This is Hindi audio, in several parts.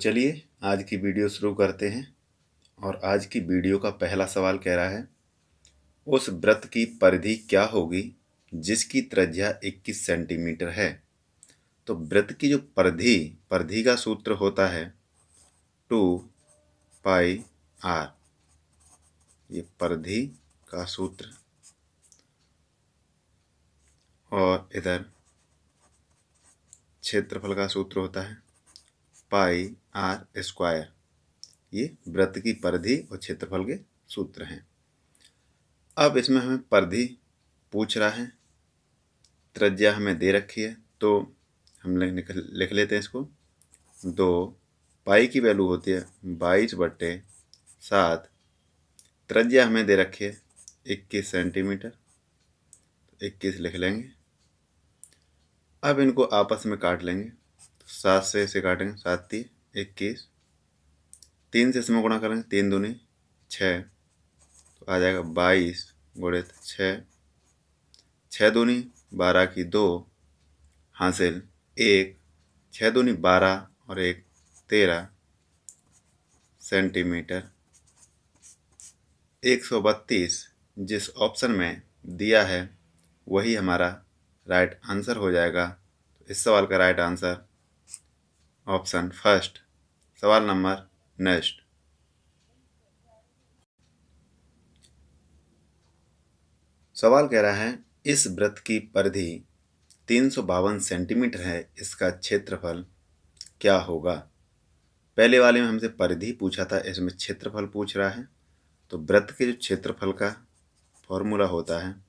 चलिए आज की वीडियो शुरू करते हैं। और आज की वीडियो का पहला सवाल कह रहा है, उस वृत्त की परिधि क्या होगी जिसकी त्रिज्या 21 सेंटीमीटर है। तो वृत्त की जो परिधि का सूत्र होता है 2πr। ये परिधि का सूत्र, और इधर क्षेत्रफल का सूत्र होता है πr²। ये वृत्त की परिधि और क्षेत्रफल के सूत्र हैं। अब इसमें हमें परिधि पूछ रहा है, त्रिज्या हमें दे रखी है, तो हम लिख लेते हैं इसको। 2 की वैल्यू होती है 22/7। त्रिज्या हमें दे रखी है 21 सेंटीमीटर, 21 लिख लेंगे। अब इनको आपस में काट लेंगे, 7 से इसे काटेंगे, 7 × 21। 3 से इसमें गुणा करेंगे, 3 दूनी 6, तो आ जाएगा 22 × 6। 6 दूनी 12 की 2 हासिल 1, 6 दूनी 12 और 1 13 सेंटीमीटर। 132 जिस ऑप्शन में दिया है वही हमारा राइट आंसर हो जाएगा। तो इस सवाल का राइट आंसर ऑप्शन फर्स्ट, सवाल नंबर नेक्स्ट। सवाल कह रहा है, इस वृत्त की परिधि 352 सेंटीमीटर है, इसका क्षेत्रफल क्या होगा। पहले वाले में हमसे परिधि पूछा था, इसमें क्षेत्रफल पूछ रहा है। तो वृत्त के जो क्षेत्रफल का फॉर्मूला होता है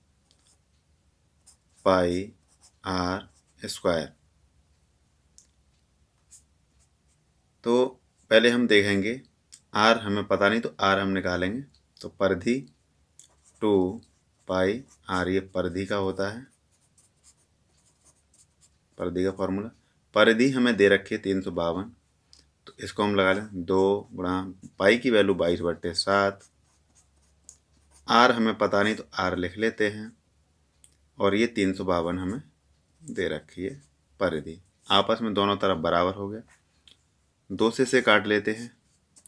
πr²। तो पहले हम देखेंगे, r हमें पता नहीं तो r हम निकालेंगे। तो परिधि 2πr, ये परिधि का होता है, परिधि का फॉर्मूला। परिधि हमें दे रखी है 352, तो इसको हम लगा लें 2 × पाई की वैल्यू 22/7। r हमें पता नहीं तो r लिख लेते हैं, और ये 352 हमें दे रखी है परिधि। आपस में दोनों तरफ बराबर हो गया। 2 से काट लेते हैं,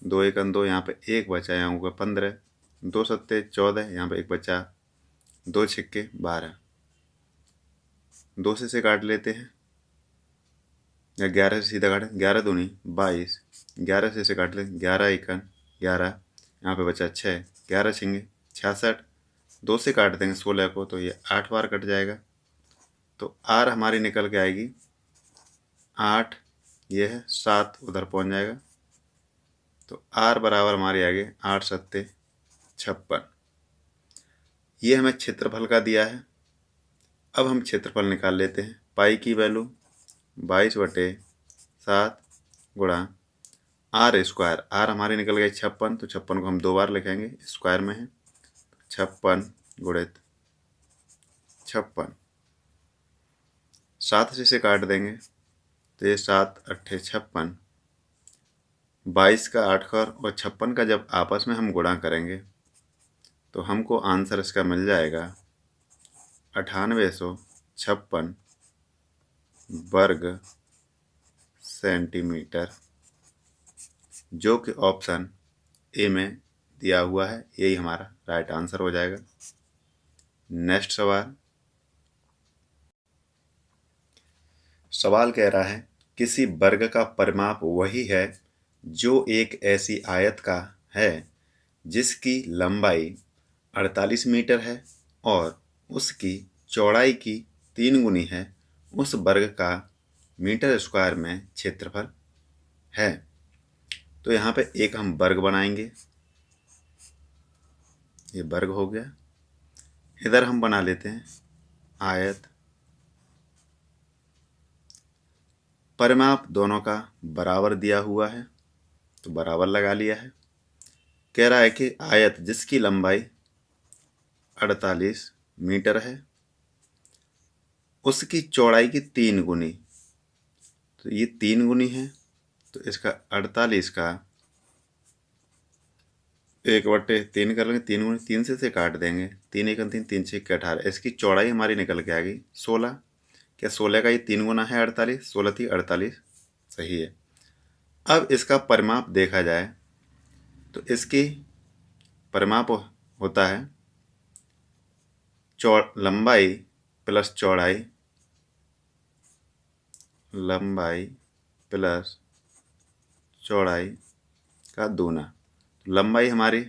2 × 1 = 2, यहाँ पे 1 बचा, यहाँ होगा 15, 2 × 7 = 14, यहाँ पे 1 बचा, 2 × 6 = 12। 2 से काट लेते हैं, या 11 से सीधा काटें, 11 दूनी 22, 11 से काट लें, 11 × 1 = 11, यहाँ पे बचा 6, 11 × 6 = 66। 2 से काट देंगे 16 को, तो ये 8 बार कट जाएगा। तो r हमारी निकल के आएगी 8, ये है 7 उधर पहुंच जाएगा। तो r बराबर हमारे आगे 8 × 7 = 56। ये हमें क्षेत्रफल का दिया है। अब हम क्षेत्रफल निकाल लेते हैं। पाई की वैल्यू 22/7 × r²। r हमारी निकल गई 56, तो 56 को हम 2 बार लिखेंगे, स्क्वायर में है, 56 × 56। 7 से इसे काट देंगे, तो ये 7 × 8 = 56। 22 का 8 का और 56 का जब आपस में हम गुणा करेंगे तो हमको आंसर इसका मिल जाएगा 9856 वर्ग सेंटीमीटर, जो कि ऑप्शन ए में दिया हुआ है। यही हमारा राइट आंसर हो जाएगा। नेक्स्ट सवाल कह रहा है, किसी वर्ग का परिमाप वही है जो एक ऐसी आयत का है जिसकी लंबाई 48 मीटर है और उसकी चौड़ाई की 3 गुनी है। उस वर्ग का मीटर स्क्वायर में क्षेत्रफल है। तो यहाँ पे एक हम वर्ग बनाएंगे, ये वर्ग हो गया। इधर हम बना लेते हैं आयत। परिमाप दोनों का बराबर दिया हुआ है, तो बराबर लगा लिया है। कह रहा है कि आयत जिसकी लंबाई 48 मीटर है, उसकी चौड़ाई की 3 गुनी, तो ये 3 गुनी है, तो इसका 48 का 1/3 कर लेंगे। 3 गुनी 3 से काट देंगे, 3 × 1 = 3, 3 × 6 = 18। इसकी चौड़ाई हमारी निकल के आ गई 16। क्या 16 का ये 3 गुना है 48? 16 × 3 = 48, सही है। अब इसका परिमाप देखा जाए तो इसकी परिमाप होता है लंबाई प्लस चौड़ाई, लंबाई प्लस चौड़ाई का दूना। लंबाई हमारी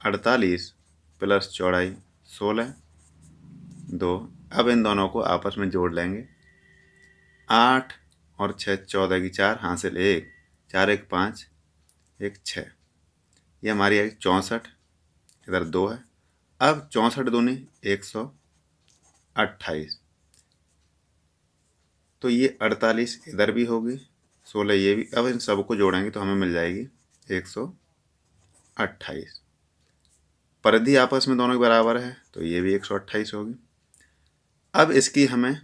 48 प्लस चौड़ाई 16, 2। अब इन दोनों को आपस में जोड़ लेंगे। 8 और 6 14 की 4 हासिल 1, 4 1 5 1 6, ये हमारी आई 64, इधर 2 है। अब 64 दूनी 128, तो ये 48 इधर भी होगी, 16 ये भी। अब इन सबको जोड़ेंगे तो हमें मिल जाएगी 128। परिधि आपस में दोनों के बराबर है तो ये भी 128 होगी। अब इसकी हमें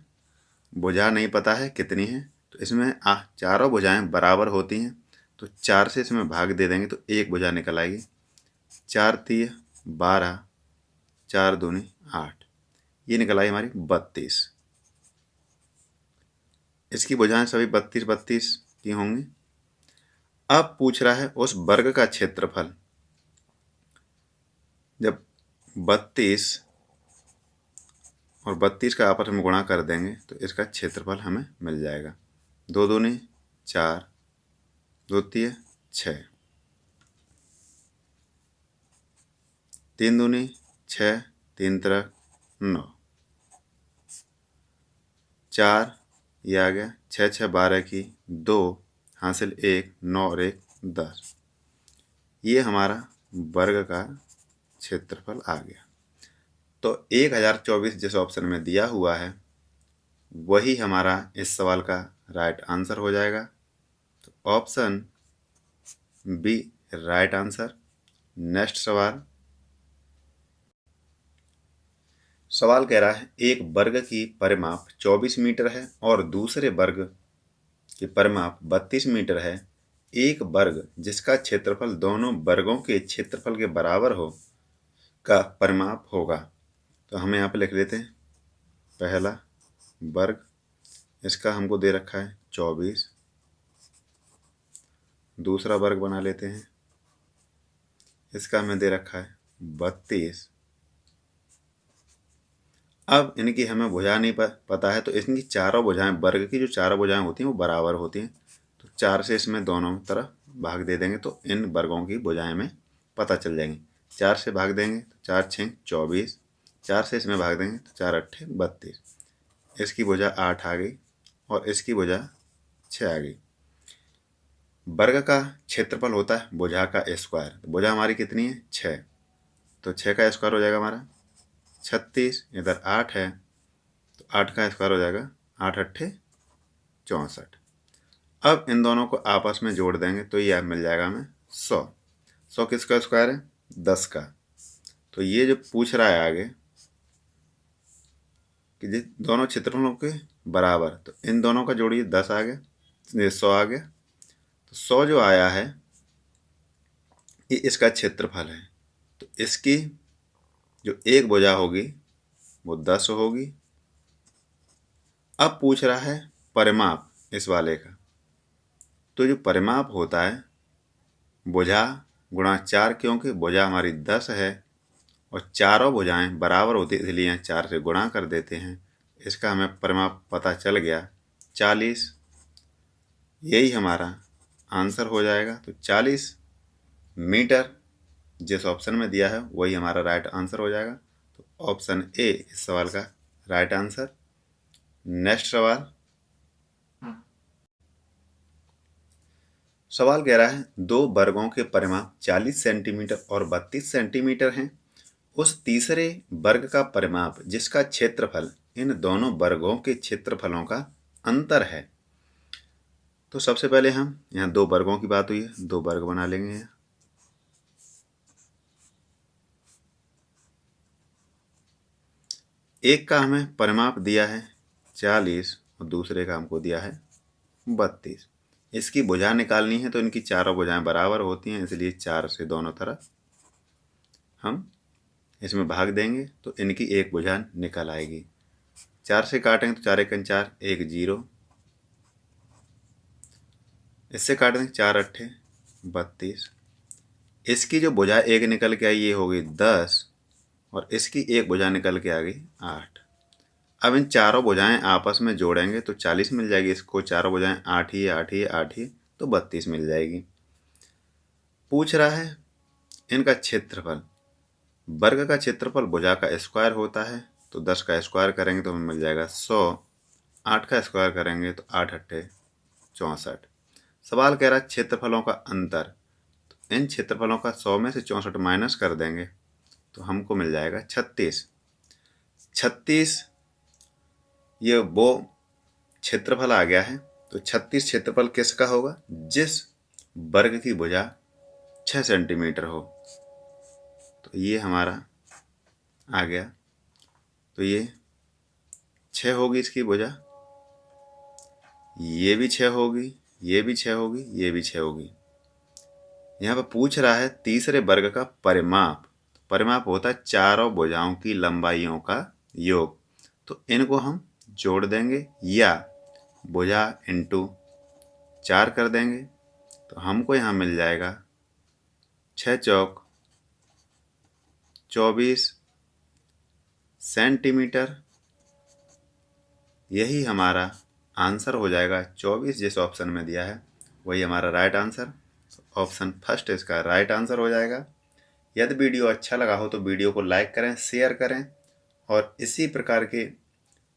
भुजा नहीं पता है कितनी है, तो इसमें चारों भुजाएं बराबर होती हैं, तो 4 से इसमें भाग दे देंगे तो एक भुजा निकल आएगी। 4 3 12, 4 दूनी 8, ये निकल आई हमारी 32। इसकी भुजाएं सभी 32 32 की होंगी। अब पूछ रहा है उस वर्ग का क्षेत्रफल। जब 32 और 32 का आपस में गुणा कर देंगे तो इसका क्षेत्रफल हमें मिल जाएगा। 2 दूनी 4, 2 3 6, 3 दूनी 6, 3 3 9, 4 ये आ गया, 6 6 12 की 2 हासिल 1, 9 और 1 10, ये हमारा वर्ग का क्षेत्रफल आ गया। तो 1024 जिस ऑप्शन में दिया हुआ है वही हमारा इस सवाल का राइट आंसर हो जाएगा। तो option B right answer. Next सवाल कह रहा है एक वर्ग की परिमाप 24 मीटर है और दूसरे वर्ग की परिमाप 32 मीटर है। एक वर्ग जिसका क्षेत्रफल दोनों वर्गों के क्षेत्रफल के बराबर हो का परिमाप होगा। तो हमें यहाँ पे लिख लेते हैं पहला वर्ग, इसका हमको दे रखा है 24। दूसरा वर्ग बना लेते हैं, इसका हमें दे रखा है 32। अब इनकी हमें भुजा नहीं पता है, तो इनकी चारों भुजाएं, वर्ग की जो चारों भुजाएं होती हैं वो बराबर होती हैं। तो 4 से इसमें दोनों तरफ भाग दे देंगे तो इन वर्गों की भुजाएं में पता चल जाएंगी। 4 से भाग देंगे तो 4 6 24, 4 से इसमें भाग देंगे तो 4 8 32, इसकी भुजा 8 आ गई और इसकी भुजा 6 आ गई। वर्ग का क्षेत्रफल होता है भुजा का स्क्वायर। तो भुजा हमारी कितनी है 6, तो 6 का स्क्वायर हो जाएगा हमारा 36, इधर 8 है तो 8 का स्क्वायर हो जाएगा 8 8 64। अब इन दोनों को आपस में जोड़ देंगे तो ये मिल जाएगा हमें 100। 100 किसका स्क्वायर है 10 का। तो ये जो पूछ रहा है आगे कि जिस दोनों क्षेत्रफलों के बराबर, तो इन दोनों का जोड़िए 10 आ गया, ये 100 आ गया। तो 100 जो आया है ये इसका क्षेत्रफल है। तो इसकी जो एक भुजा होगी वो 10 होगी। अब पूछ रहा है परिमाप इस वाले का। तो जो परिमाप होता है भुजा गुणा 4, क्योंकि भुजा हमारी 10 है और चारों भुजाएं बराबर होती इसलिए 4 से गुणा कर देते हैं। इसका हमें परिमाप पता चल गया 40, यही हमारा आंसर हो जाएगा। तो 40 मीटर जिस ऑप्शन में दिया है वही हमारा राइट आंसर हो जाएगा। तो ऑप्शन ए इस सवाल का राइट आंसर। नेक्स्ट सवाल कह रहा है दो वर्गों के परिमाप 40 सेंटीमीटर और 32 सेंटीमीटर हैं। उस तीसरे वर्ग का परिमाप जिसका क्षेत्रफल इन दोनों वर्गों के क्षेत्रफलों का अंतर है। तो सबसे पहले हम यहाँ दो वर्गों की बात हुई है, दो वर्ग बना लेंगे यहाँ। एक का हमें परिमाप दिया है 40 और दूसरे का हमको दिया है 32। इसकी भुजा निकालनी है तो इनकी चारों भुजाएं बराबर होती हैं, इसलिए 4 से दोनों तरफ हम इसमें भाग देंगे तो इनकी एक भुजा निकल आएगी। 4 से काटेंगे तो 4 1 4, 1 0। इससे काट देंगे 4 अट्ठे 32। इसकी जो भुजा एक निकल के आई ये हो गई 10 और इसकी एक भुजा निकल के आ गई 8। अब इन चारों भुजाएं आपस में जोड़ेंगे तो 40 मिल जाएगी। इसको चारों भुजाएं 8 ही 8 ही 8 ही तो 32 मिल जाएगी। पूछ रहा है इनका क्षेत्रफल। वर्ग का क्षेत्रफल भुजा का स्क्वायर होता है तो 10 का स्क्वायर करेंगे तो हमें मिल जाएगा 100। 8 का स्क्वायर करेंगे तो 8 अट्ठे 64। सवाल कह रहा है क्षेत्रफलों का अंतर। तो इन क्षेत्रफलों का 100 में से 64 माइनस कर देंगे तो हमको मिल जाएगा 36। 36 ये वो क्षेत्रफल आ गया है। तो 36 क्षेत्रफल किसका होगा? जिस वर्ग की भुजा 6 सेंटीमीटर हो। तो ये हमारा आ गया। तो ये 6 होगी इसकी भुजा, ये भी 6 होगी, ये भी 6 होगी, ये भी 6 होगी। यहाँ पर पूछ रहा है तीसरे वर्ग का परिमाप। परिमाप होता है चारों भुजाओं की लंबाइयों का योग। तो इनको हम जोड़ देंगे या भुजा इंटू 4 कर देंगे तो हमको यहाँ मिल जाएगा 6 चौक 24 सेंटीमीटर। यही हमारा आंसर हो जाएगा। 24 जिस ऑप्शन में दिया है वही हमारा राइट आंसर। ऑप्शन फर्स्ट इसका राइट आंसर हो जाएगा। यदि वीडियो अच्छा लगा हो तो वीडियो को लाइक करें, शेयर करें और इसी प्रकार के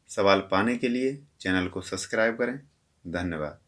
सवाल पाने के लिए चैनल को सब्सक्राइब करें। धन्यवाद।